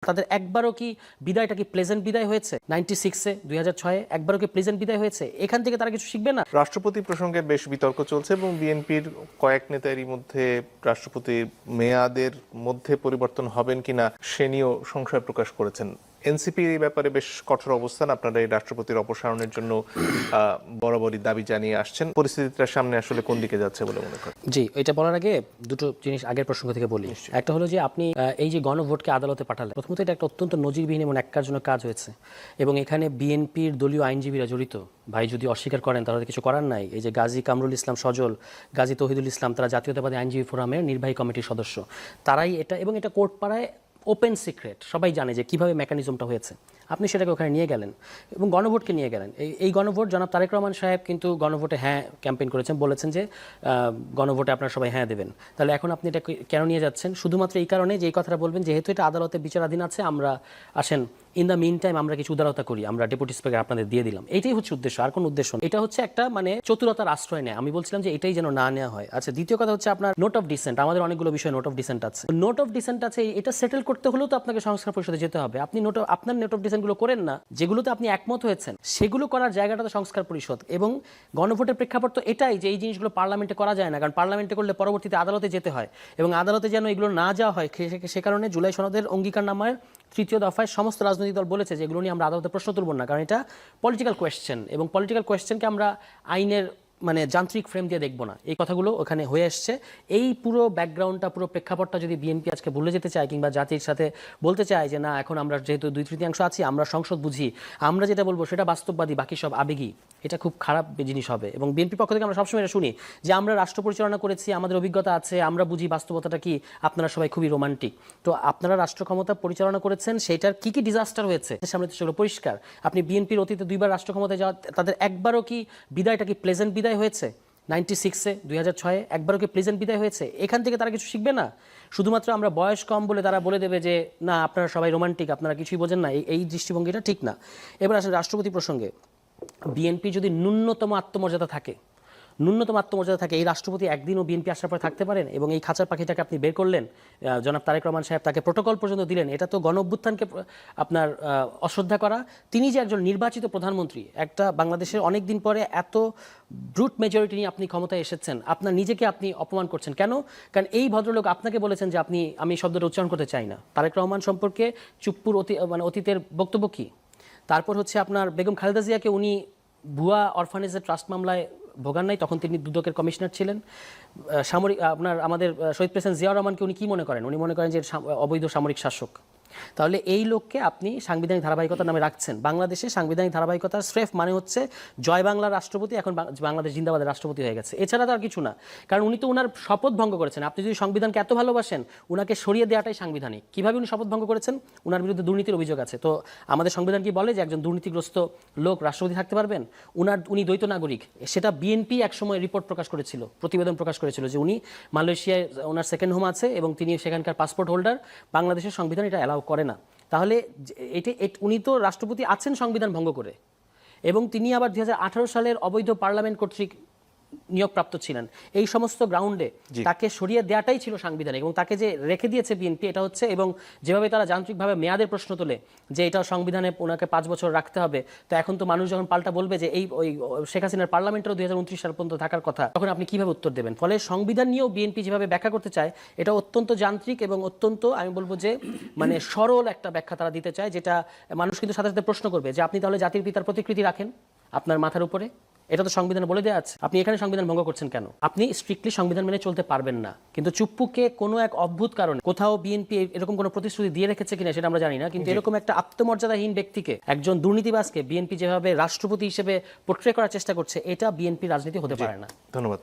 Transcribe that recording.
তাদের একবারও কি বিদায়টা কি প্লেজেন্ট বিদায় হয়েছে? 96-এ 2006-এ একবারও কি প্লেজেন্ট বিদায় হয়েছে? এখান থেকে তারা কিছু শিখবে না? রাষ্ট্রপতি প্রসঙ্গে বেশ বিতর্ক চলছে এবং বিএনপির কয়েক নেতারই মধ্যে রাষ্ট্রপতির মেয়াদের মধ্যে পরিবর্তন হবেন কিনা সে নিয়েও সংশয় প্রকাশ করেছেন। এনসিপি এই ব্যাপারে বেশ কঠোর অবস্থান, আপনারা এই রাষ্ট্রপতির অপসারণের জন্য বরাবরই দাবি জানিয়ে আসছেন। পরিস্থিতিটা সামনে আসলে কোন দিকে যাচ্ছে বলে মনে করেন? জি, এটা বলার আগে দুটো জিনিস আগের প্রসঙ্গ থেকে বলি। একটা হলো যে আপনি এই যে গণভোটকে আদালতে পাঠালেন, প্রথমত এটা একটা অত্যন্ত নজিরবিহীন এবং এককার্যজনক কাজ হয়েছে এবং এখানে বিএনপির দলীয় আইনজীবীরা জড়িত। ভাই যদি অস্বীকার করেন তাহলে কিছু করার নাই। এই যে গাজী কামরুল ইসলাম সজল, গাজী তৌহিদুল ইসলাম, তারা জাতীয়তাবাদী আইনজীবী ফোরামের নির্বাহী কমিটির সদস্য। তারাই এটা, এবং এটা কোর্ট পাড়ায় ওপেন সিক্রেট, সবাই জানে যে কিভাবে মেকানিজমটা হয়েছে। আপনি সেটাকে ওখানে নিয়ে গেলেন এবং গণভোটকে নিয়ে গেলেন। এই গণভোট, জনাব তারেক রহমান সাহেব কিন্তু গণভোটে হ্যাঁ ক্যাম্পেইন করেছেন, বলেছেন যে গণভোটে আপনারা সবাই হ্যাঁ দেবেন। তাহলে এখন আপনি এটা কেন নিয়ে যাচ্ছেন? শুধুমাত্র এই কারণে যে এই কথাটা বলবেন যেহেতু এটা আদালতে বিচারাধীন আছে, আমরা আসেন ইন দ্য মিন টাইম আমরা কিছু উদারতা করি, আমরা ডেপুটি স্পিকার আপনাদের দিয়ে দিলাম। এটাই হচ্ছে উদ্দেশ্য, আর কোনো উদ্দেশ্য না। এটা হচ্ছে একটা মানে চতুরতার আশ্রয় নেয়। আমি বলছিলাম যে এটাই যেন না নেওয়া হয়। আচ্ছা, দ্বিতীয় কথা হচ্ছে আপনার নোট অফ ডিসেন্ট। আমাদের অনেকগুলো বিষয় নোট অফ ডিসেন্ট আছে। নোট অফ ডিসেন্ট আছে, এটা সেটেল করতে হলেও তো আপনাকে সংস্কার পরিষদে যেতে হবে। আপনি আপনার নোট অফ ডিসেন্টগুলো করেন না, যেগুলোতে আপনি একমত হয়েছেন সেগুলো করার জায়গাটা তো সংস্কার পরিষদ। এবং গণভোটের প্রেক্ষাপট তো এটাই যে এই জিনিসগুলো পার্লামেন্টে করা যায় না, কারণ পার্লামেন্টে করলে পরবর্তীতে আদালতে যেতে হয় এবং আদালতে যেন এগুলো না যাওয়া হয় সে কারণে জুলাই সনদের অঙ্গীকারনামার 3য় দফায় সমস্ত রাজনৈতিক দল বলেছে যে এগুলো নিয়ে আমরা আদালতে প্রশ্ন তুলব না, কারণ এটা পলিটিক্যাল কোয়েশ্চেন এবং পলিটিক্যাল কোয়েশ্চেনকে আমরা আইনের মানে যান্ত্রিক ফ্রেম দিয়ে দেখব না। এই কথাগুলো ওখানে হয়ে আসছে। এই পুরো ব্যাকগ্রাউন্ডটা, পুরো প্রেক্ষাপটটা যদি বিএনপি আজকে ভুলে যেতে চায় কিংবা জাতির সাথে বলতে চায় যে না এখন আমরা যেহেতু 2/3 আছি, আমরা সংসদ বুঝি, আমরা যেটা বলবো সেটা বাস্তববাদী, বাকি সব আবেগী, এটা খুব খারাপ জিনিস হবে। এবং বিএনপির পক্ষ থেকে আমরা সবসময় এটা শুনি যে আমরা রাষ্ট্র পরিচালনা করেছি, আমাদের অভিজ্ঞতা আছে, আমরা বুঝি বাস্তবতাটা কি, আপনারা সবাই খুবই রোমান্টিক। তো আপনারা রাষ্ট্র ক্ষমতা পরিচালনা করেছেন, সেটার কি কি ডিজাস্টার হয়েছে সামনে তো সেগুলো পরিষ্কার। আপনি বিএনপির অতীতে 2বার রাষ্ট্র ক্ষমতায় যাওয়া, তাদের একবারও কি বিদায়টা কি প্লেজেন্ট বিদায় হয়েছে? 96-এ 2006-এ একবারও কি প্লেজেন্ট বিদায় হয়েছে? এখান থেকে তারা কিছু শিখবে না? শুধুমাত্র আমরা বয়স কম বলে তারা বলে দেবে যে না আপনারা সবাই রোমান্টিক, আপনারা কিছুই বোঝেন না, এই দৃষ্টিভঙ্গিটা ঠিক না। এবার আসলে রাষ্ট্রপতি প্রসঙ্গে, বিএনপি যদি ন্যূনতম আত্মমর্যাদা থাকে, এই রাষ্ট্রপতি একদিনও বিএনপি আসার পরে থাকতে পারেন? এবং এই খাঁচার পাখিটাকে আপনি বের করলেন, জনাব তারেক রহমান সাহেব তাকে প্রোটোকল পর্যন্ত দিলেন। এটা তো গণ অভ্যুত্থানকে আপনার অশ্রদ্ধা করা। তিনি যে একজন নির্বাচিত প্রধানমন্ত্রী, একটা বাংলাদেশের অনেক দিন পরে এত ব্রুট মেজরিটি নিয়ে আপনি ক্ষমতায় এসেছেন, আপনার নিজেকে আপনি অপমান করছেন কেন? কারণ এই ভদ্রলোক আপনাকে বলেছেন যে আমি শব্দটা উচ্চারণ করতে চাই না। তারেক রহমান সম্পর্কে চুপ্পুর অতীতের বক্তব্য কি? তারপর হচ্ছে আপনার বেগম খালেদা জিয়াকে উনি ভুয়া অরফানেজের ট্রাস্ট মামলায় ভোগান নাই, তখন তিনি দুদকের কমিশনার ছিলেন। সামরিক আমাদের শহীদ প্রেসিডেন্ট জিয়াউর রহমানকে উনি কি মনে করেন? উনি মনে করেন যে অবৈধ সামরিক শাসক। তাহলে এই লোককে আপনি সাংবিধানিক ধারাবাহিকতার নামে রাখছেন। বাংলাদেশে সাংবিধানিক ধারাবাহিকতার স্রেফ মানে হচ্ছে জয় বাংলার রাষ্ট্রপতি এখন বাংলাদেশ জিন্দাবাদের রাষ্ট্রপতি হয়ে গেছে, এছাড়া তো আর কিছু না। কারণ উনি তো ওনার শপথ ভঙ্গ করেছেন। আপনি যদি সংবিধানকে এত ভালোবাসেন, ওনাকে সরিয়ে দেওয়াটাই সাংবিধানিক। কীভাবে উনি শপথ ভঙ্গ করেছেন? ওনার বিরুদ্ধে দুর্নীতির অভিযোগ আছে। তো আমাদের সংবিধান কি বলে যে একজন দুর্নীতিগ্রস্ত লোক রাষ্ট্রপতি থাকতে পারবেন? উনি দ্বৈত নাগরিক। সেটা বিএনপি একসময় রিপোর্ট প্রকাশ করেছিল, প্রতিবেদন প্রকাশ করেছিল যে উনি মালয়েশিয়ায় ওনার সেকেন্ড হোম আছে এবং তিনি সেখানকার পাসপোর্ট হোল্ডার। বাংলাদেশের সংবিধান এটা অ্যালাউ করে না। তাহলে উনি তো রাষ্ট্রপতি আছেন সংবিধান ভঙ্গ করে, এবং তিনি আবার 2018 সালের অবৈধ পার্লামেন্ট কর্তৃক নিয়োগপ্রাপ্ত ছিলেন। এই সমস্ত গ্রাউন্ডে তাকে সরিয়ে দেওয়াটাই ছিল সাংবিধানিক, এবং তাকে যে রেখে দিয়েছে বিএনপি এটা হচ্ছে, এবং যেভাবে তারা যান্ত্রিকভাবে মেয়াদের প্রশ্ন তোলে যে এটা সংবিধানে ওনাকে 5 বছর রাখতে হবে, তো এখন তো মানুষ যখন পাল্টা বলবে যে ওই শেখ হাসিনার পার্লামেন্টেরও 2029 সাল পর্যন্ত থাকার কথা, তখন আপনি কিভাবে উত্তর দেবেন? ফলে সংবিধান নিয়েও বিএনপি যেভাবে ব্যাখ্যা করতে চায় এটা অত্যন্ত যান্ত্রিক এবং অত্যন্ত, আমি বলবো যে মানে সরল একটা ব্যাখ্যা তারা দিতে চায়, যেটা মানুষ কিন্তু সাথে সাথে প্রশ্ন করবে যে আপনি তাহলে জাতির পিতার প্রতিকৃতি রাখেন আপনার মাথার উপরে, এটা তো সংবিধানে বলে দেওয়া আছে, আপনি এখানে সংবিধান ভঙ্গ করছেন কেন? আপনি স্ট্রিক্টলি সংবিধান মেনে চলতে পারবেন না। কিন্তু চুপ্পুকে কোনো এক অদ্ভুত কারণে কোথাও বিএনপি এরকম কোনো প্রতিশ্রুতি দিয়ে রেখেছে কিনা সেটা আমরা জানি না, কিন্তু এরকম একটা আত্মমর্যাদাহীন ব্যক্তিকে, একজন দুর্নীতিবাজকে বিএনপি যেভাবে রাষ্ট্রপতি হিসেবে পোর্ট্রে করার চেষ্টা করছে, এটা বিএনপি রাজনীতি হতে পারে না। ধন্যবাদ।